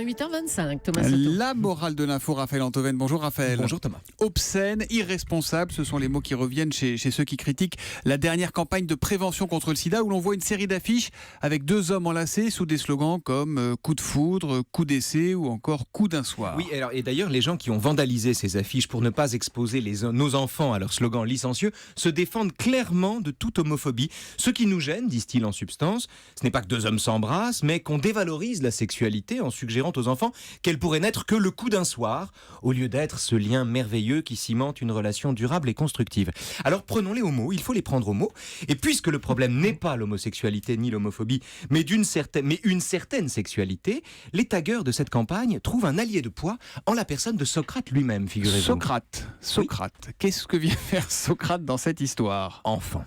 8h25, Thomas Soto. La morale de l'info, Raphaël Antoven. Bonjour Raphaël. Bonjour Thomas. Obscène, irresponsable, ce sont les mots qui reviennent chez ceux qui critiquent la dernière campagne de prévention contre le sida où l'on voit une série d'affiches avec deux hommes enlacés sous des slogans comme coup de foudre, coup d'essai ou encore coup d'un soir. Oui, alors, et d'ailleurs, les gens qui ont vandalisé ces affiches pour ne pas exposer nos enfants à leurs slogans licencieux se défendent clairement de toute homophobie. Ce qui nous gêne, disent-ils en substance, ce n'est pas que deux hommes s'embrassent, mais qu'on dévalorise la sexualité en suggérant aux enfants qu'elle pourrait n'être que le coup d'un soir, au lieu d'être ce lien merveilleux qui cimente une relation durable et constructive. Alors prenons-les au mot, il faut les prendre au mot, et puisque le problème n'est pas l'homosexualité ni l'homophobie, mais une certaine sexualité, les tagueurs de cette campagne trouvent un allié de poids en la personne de Socrate lui-même, figurez-vous. Socrate. Oui. Qu'est-ce que vient faire Socrate dans cette histoire ? Enfant.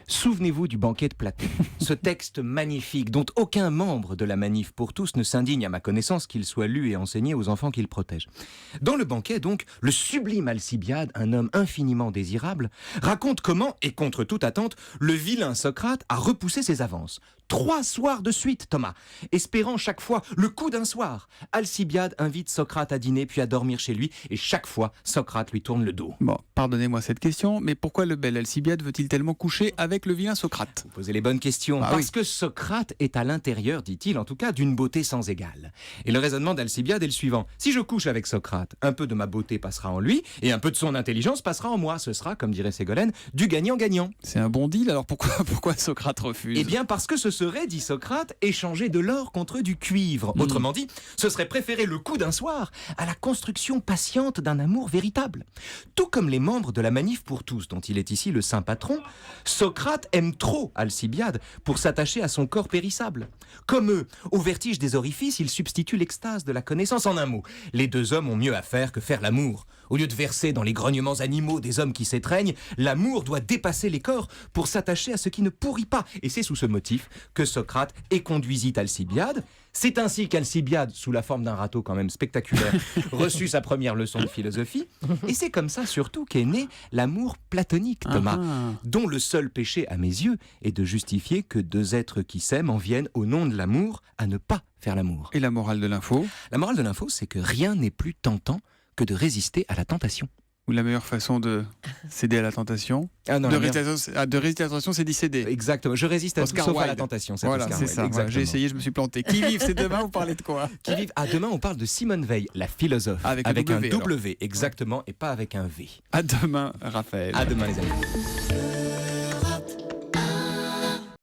Souvenez-vous du banquet de Platon, ce texte magnifique dont aucun membre de la Manif pour tous ne s'indigne à ma connaissance qu'il soit lu et enseigné aux enfants qu'il protège. Dans le banquet donc, le sublime Alcibiade, un homme infiniment désirable, raconte comment, et contre toute attente, le vilain Socrate a repoussé ses avances. 3 soirs de suite, Thomas, espérant chaque fois le coup d'un soir. Alcibiade invite Socrate à dîner puis à dormir chez lui et chaque fois, Socrate lui tourne le dos. Bon, pardonnez-moi cette question, mais pourquoi le bel Alcibiade veut-il tellement coucher avec le vilain Socrate ? Vous posez les bonnes questions. Parce que Socrate est à l'intérieur, dit-il, en tout cas, d'une beauté sans égale. Et le raisonnement d'Alcibiade est le suivant. Si je couche avec Socrate, un peu de ma beauté passera en lui et un peu de son intelligence passera en moi. Ce sera, comme dirait Ségolène, du gagnant-gagnant. C'est un bon deal, alors pourquoi Socrate refuse ? Eh bien parce que ce serait, dit Socrate, échanger de l'or contre du cuivre. Autrement dit, ce serait préférer le coup d'un soir à la construction patiente d'un amour véritable. Tout comme les membres de la Manif pour tous, dont il est ici le saint patron, Socrate aime trop Alcibiade pour s'attacher à son corps périssable. Comme eux, au vertige des orifices, il substitue l'extase de la connaissance. En un mot, les deux hommes ont mieux à faire que faire l'amour. Au lieu de verser dans les grognements animaux des hommes qui s'étreignent, l'amour doit dépasser les corps pour s'attacher à ce qui ne pourrit pas. Et c'est sous ce motif que Socrate éconduisit Alcibiade. C'est ainsi qu'Alcibiade, sous la forme d'un râteau quand même spectaculaire, reçut sa première leçon de philosophie. Et c'est comme ça surtout qu'est né l'amour platonique, Thomas, dont le seul péché à mes yeux est de justifier que deux êtres qui s'aiment en viennent au nom de l'amour à ne pas faire l'amour. Et la morale de l'info ? La morale de l'info, c'est que rien n'est plus tentant que de résister à la tentation. Ou la meilleure façon de céder à la tentation ? De résister à la tentation, c'est d'y céder. Exactement, je résiste à tout sauf à la tentation. Voilà, c'est ça. Voilà, j'ai essayé, je me suis planté. Qui vive, c'est demain, vous parlez de quoi ? Qui vive. Ah, demain, on parle de Simone Veil, la philosophe. Avec un W, exactement, et pas avec un V. À demain, Raphaël. À demain, les amis.